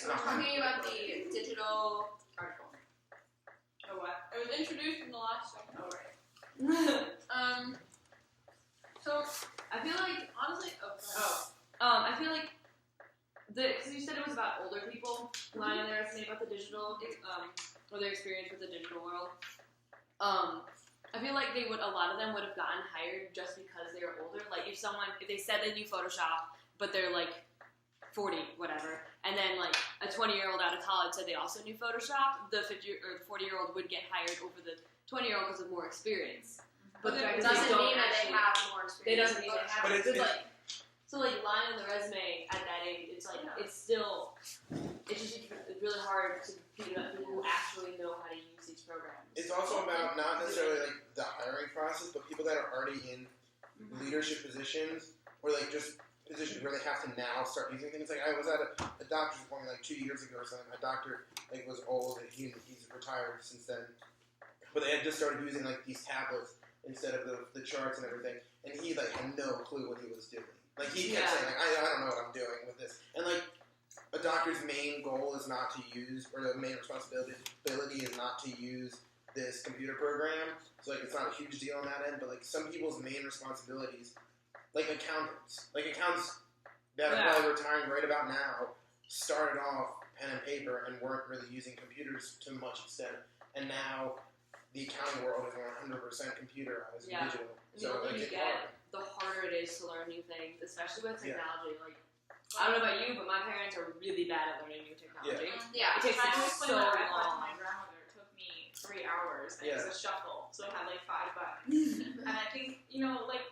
so we're talking about the digital article. Oh, what? It was introduced in the last second. Oh, right. So, I feel like, honestly, I feel like, because you said it was about older people lying on their resume about the digital, or their experience with the digital world. I feel like a lot of them would have gotten hired just because they were older. Like, if they said they knew Photoshop, but they're like 40, whatever, and then like a 20-year-old out of college said they also knew Photoshop, the 50 or the 40-year-old would get hired over the 20-year-old because of more experience. But it doesn't mean that they have more experience. They doesn't mean they have. But it's so like lying on the resume at that age, it's like it's really hard to people who actually know how to use these programs. It's also about not necessarily like the hiring process, but people that are already in leadership positions or like just positions where they have to now start using things. Like I was at a doctor's appointment like 2 years ago or something. My doctor like was old and he's retired since then, but they had just started using like these tablets instead of the charts and everything, and he like had no clue what he was doing. Like he kept saying like I don't know what I'm doing with this, and like a doctor's main goal is not to use, or the main responsibility is not to use this computer program. So like it's not a huge deal on that end, but like some people's main responsibilities, like accountants that are probably retiring right about now, started off pen and paper and weren't really using computers to much extent, and now the accounting world is 100% computerized and digital. So like it's hard. The harder it is to learn new things, especially with technology. Like, I don't know about you, but my parents are really bad at learning new technology. Yeah. It takes I them always so my iPad to long. my grandmother. It took me 3 hours, and it was a shuffle, so it had like 5 buttons. And I think, like,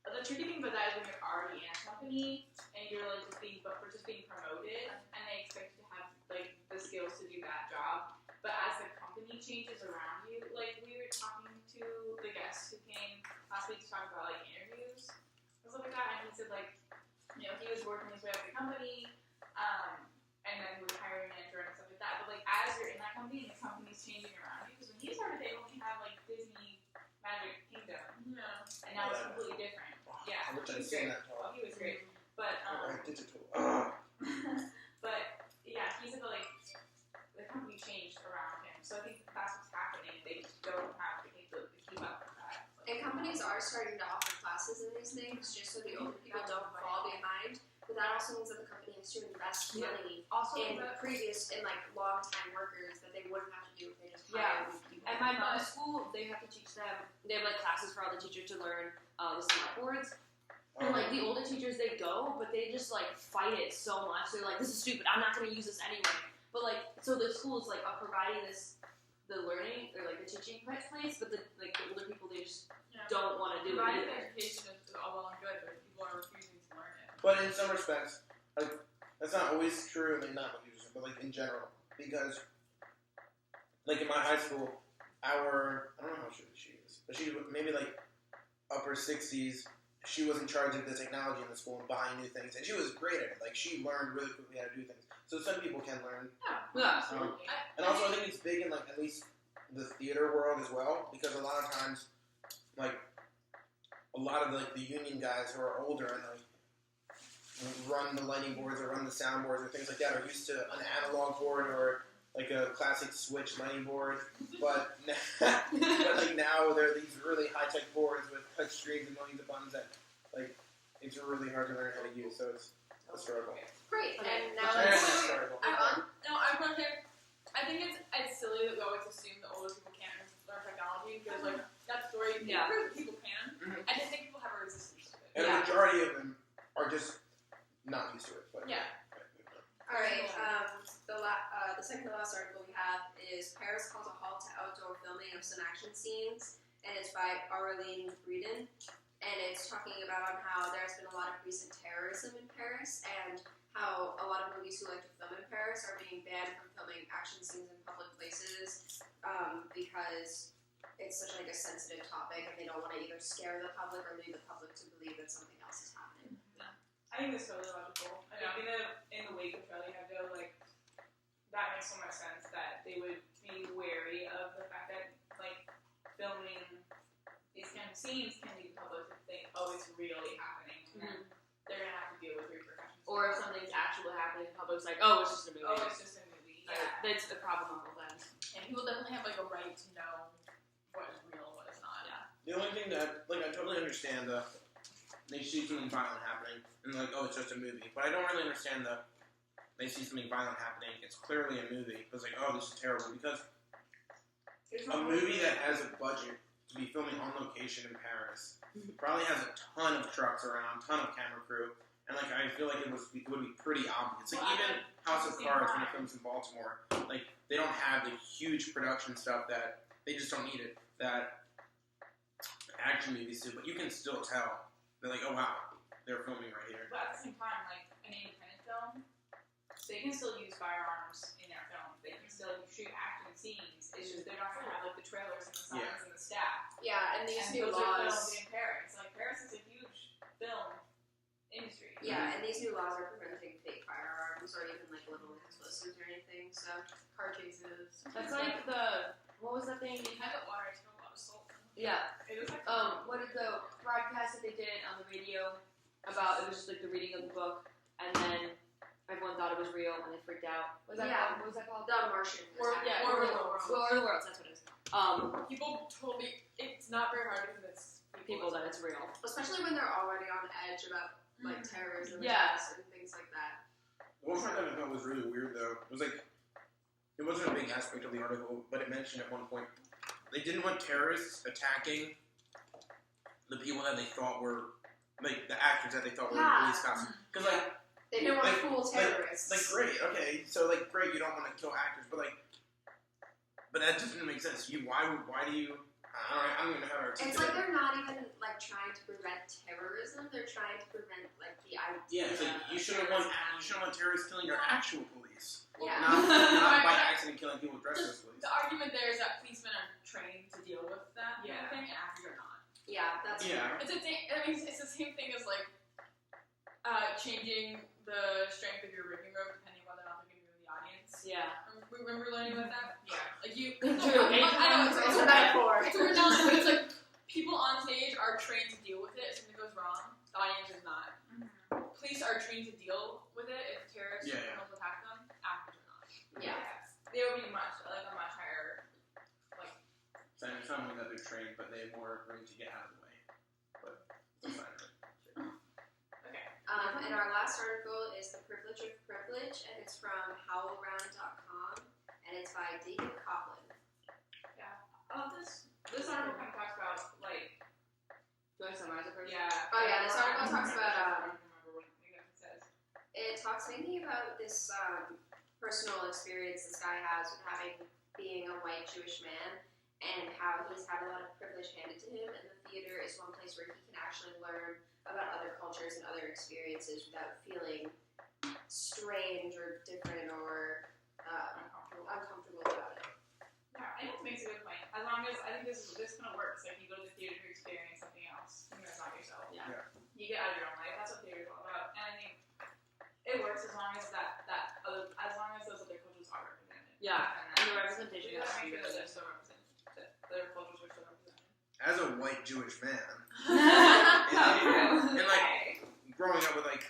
the tricky thing about that is when you're already in a company, and you're like just being promoted, and they expect you to have like the skills to do that job. But as the company changes around you, like we were talking to the guest who came last week to talk about like interviews and stuff like that, and he said like, he was working his way up the company, and then with hiring manager and stuff like that. But like as you're in that company and the company's changing around you, because when he started, they only had like Disney Magic Kingdom, and now it's completely different. Yeah, I wish I'd seen that talk. He was great, but digital. but yeah, he said that like the company changed around him, so I think that's what's happening. They just don't have the capability to keep up with that. And companies are starting to offer classes in these things just so the older people don't fall behind. But that also means that the company has to invest money in like long time workers that they wouldn't have to do if they just hired people. At my mom's school, they have to teach them. They have like classes for all the teachers to learn the smart boards. And like the older teachers, they go, but they just like fight it so much. They're like, "This is stupid. I'm not going to use this anyway." But like, so the schools like are providing the learning or like the teaching place, but the older people, they just don't want to do it. Providing education is all well and good, but people are refusing to learn it. But in some respects, like that's not always true. I mean, not with users, but like in general, because like in my high school, I don't know how old she is, but she was maybe like upper 60s. She was in charge of the technology in the school and buying new things, and she was great at it. Like she learned really quickly how to do things. So some people can learn. Yeah. And also, I think it's big in like at least the theater world as well, because a lot of times, like a lot of the union guys who are older and like run the lighting boards or run the sound boards or things like that are used to an analog board or like a classic switch lighting board, but like now there are these really high tech boards with touch screens and millions of buttons that like it's really hard to learn how to use. So it's a struggle. Great. And now I let's want to say, I think it's silly that we always assume that older people can't learn technology because like that story, people can. Mm-hmm. I just think people have a resistance to it. And the majority of them are just not used to it. But All right. The second to last article we have is Paris calls a halt to outdoor filming of some action scenes, and it's by Arlene Breeden, and it's talking about how there's been a lot of recent terrorism in Paris, and how a lot of movies who like to film in Paris are being banned from filming action scenes in public places because it's such like a sensitive topic, and they don't want to either scare the public or lead the public to believe that something else is happening. I think that's totally logical. I think in the wake of Charlie Hebdo, like, that makes so much sense that they would be wary of the fact that, like, filming these kind of scenes can lead the public to think, oh, it's really happening, and then they're going to have to deal with repercussions. Or or if something's actually happening, the public's like, oh, it's just a movie. Oh, it's just a movie. Like, Yeah. that's the problem level then. And people definitely have like a right to know what is real, what is not. Yeah. The only thing that, like, I totally understand they see something violent happening, and they're like, oh, it's just a movie. But I don't really understand they see something violent happening, it's clearly a movie. It's like, oh, this is terrible. Because a movie that has a budget to be filming on location in Paris probably has a ton of trucks around, ton of camera crew, and like I feel like it would be pretty obvious. Like even House of Cards when it films in Baltimore, like they don't have the huge production stuff that they just don't need it that action movies do, but you can still tell. They're like, oh wow, they're filming right here. But at the same time, like an independent film, they can still use firearms in their film. They can still shoot action scenes. It's just they're not going to have like the trailers and the signs and the staff. Yeah, and these new those are laws. filmed in Paris. Like Paris is a huge film industry. Yeah, and these new laws are preventing fake firearms or even like little explosives or anything. So Car chases. That's like what was that thing? I got water. I smell a lot of salt. Yeah. It was like What did the broadcast that they did on the radio about? It was just like the reading of the book, and then everyone thought it was real, and they freaked out. What was that called? The Martian. War of the Worlds. That's what it is. People told me it's not very hard to convince People that it's real. Especially when they're already on edge about like terrorism Yeah. and things like that. One part that I thought was really weird though was like it wasn't a big aspect of the article, but it mentioned at one point they didn't want terrorists attacking the people that they thought were like the actors that they thought were in police costumes. Because like They didn't want to fool terrorists. like great, okay, so like great, you don't want to kill actors, but that doesn't make sense. Why do you? I don't even know how to articulate. It's like they're not even like trying to prevent terrorism. They're trying to prevent like the idea. Yeah, it's like you shouldn't want terrorists killing your actual police. Yeah. Not by accident killing people dressed as police. The argument there is that policemen are trained to deal with that kind of thing, and actors are not. Yeah, that's Yeah. It's the same thing as like changing the strength of your rigging rope depending whether or not they're going to be in the audience. Yeah. Remember learning about that? Yeah. Like you. True. I know it's a metaphor. It's a weird analogy, but it's like people on stage are trained to deal with it if something goes wrong. The audience is not. Police are trained to deal with it if terrorists or criminals attack them. Actors are not. Yeah. They would be much a much higher like. So it's not only that they're trained, but they have more room to get out of the way. But that's fine. Okay. And our last article is The Privilege of Privilege, and it's from HowlRound.com, and it's by Deacon Coplin. This article kind of talks about like. Do I summarize it first? Yeah. Oh yeah, this article talks about I don't remember what it says. it talks mainly about this personal experience this guy has with being a white Jewish man, and how he's had a lot of privilege handed to him, and the theater is one place where he can actually learn about other cultures and other experiences without feeling strange or different or uncomfortable about it. Yeah, I think it makes a good point. As long as I think this kind of works. Like you go to the theater to experience something else, something that's not yourself. Yeah. You get out of your own life. That's what theater is all about. And I think it works as long as as long as those other cultures are represented. Yeah. And the representation You has gotta to be make sure that really they're still represented. That their cultures are still represented. As a white Jewish man, good. and like growing up with like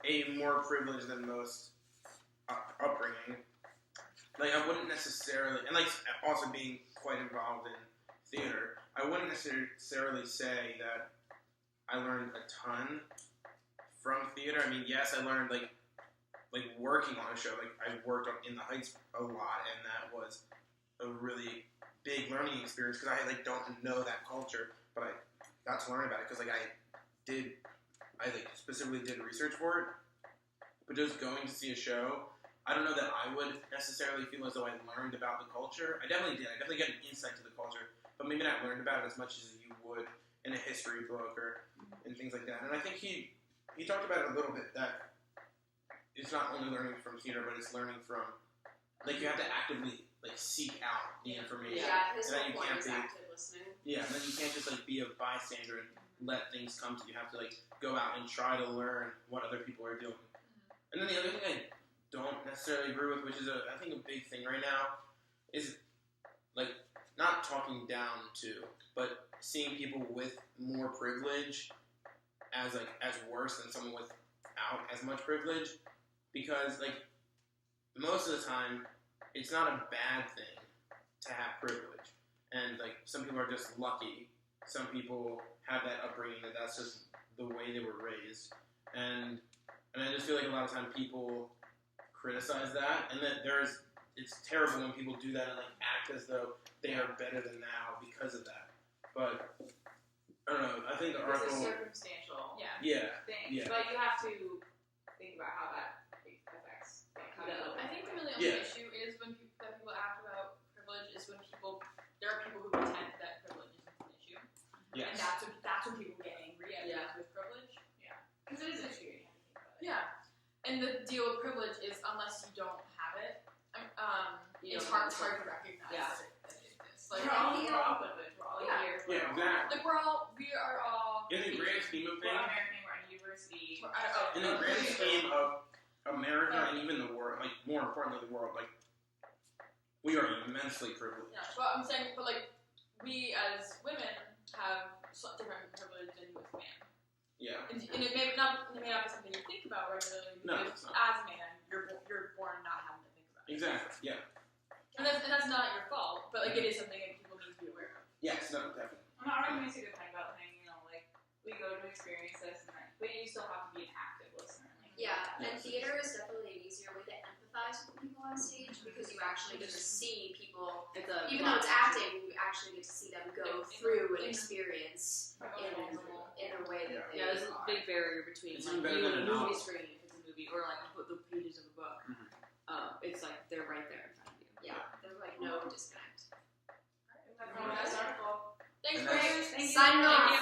a more privileged than most upbringing, like I wouldn't necessarily, and like also being quite involved in theater, I wouldn't necessarily say that I learned a ton from theater. I mean, yes, I learned like working on a show. Like I worked in the Heights a lot, and that was a really big learning experience because I like don't know that culture, but I got to learn about it because like I specifically did research for it. But just going to see a show, I don't know that I would necessarily feel as though I learned about the culture. I definitely did. I definitely got an insight to the culture, but maybe not learned about it as much as you would in a history book or in things like that. And I think he talked about it a little bit, that it's not only learning from theater, but it's learning from, like, you have to actively like seek out the information. Yeah, his And then whole you point can't is be- active listening. Yeah, and then you can't just like be a bystander and let things come to you. You have to like go out and try to learn what other people are doing. And then the other thing I don't necessarily agree with, which is I think a big thing right now, is like not talking down to, but seeing people with more privilege as worse than someone with out as much privilege because, like, most of the time, it's not a bad thing to have privilege. And, like, some people are just lucky. Some people have that upbringing that that's just the way they were raised. And I just feel like a lot of times people criticize that, and that it's terrible when people do that and, like, act as though they are better than thou because of that. But I don't know. I think the It's article. a circumstantial thing, Yeah. but you have to think about how that affects. I think the really only issue is when people act about privilege is when there are people who pretend that privilege isn't an issue, Yes. and that's when people get angry at those with privilege. Because it is a issue. And the deal with privilege is unless you don't have it, it's hard to recognize that it exists. Like, We're all privileged. We're all here. Yeah, exactly. like we are all In the grand scheme of We're things, American. We're at university. in the grand scheme of America and even the world, like, more importantly, the world, like, we are immensely privileged. Yeah, well, I'm saying, but like, we as women have different privilege than you as a man. Yeah. And it may not be something you think about regularly, No, because it's not. as a man, you're born not having to think about it. Exactly. Yeah. And that's not your fault, but like, it is something that people need to be aware of. Yes. No. Definitely. I'm not really makes a good point about saying, like, we go to experience this, but you still have to be an active listener. Yeah, and theater is definitely an easier way to empathize with the people on stage because you actually get to see people, even though it's acting, you actually get to see them go through an experience in a way that they there's a big barrier between It's like even better you than and a a movie novel. screen if it's a movie or like the pages of a book. Mhm. It's like they're right there in front of you. Yeah, there's like no disconnect. That's our article. Thanks, And that's- Grace. Signing off.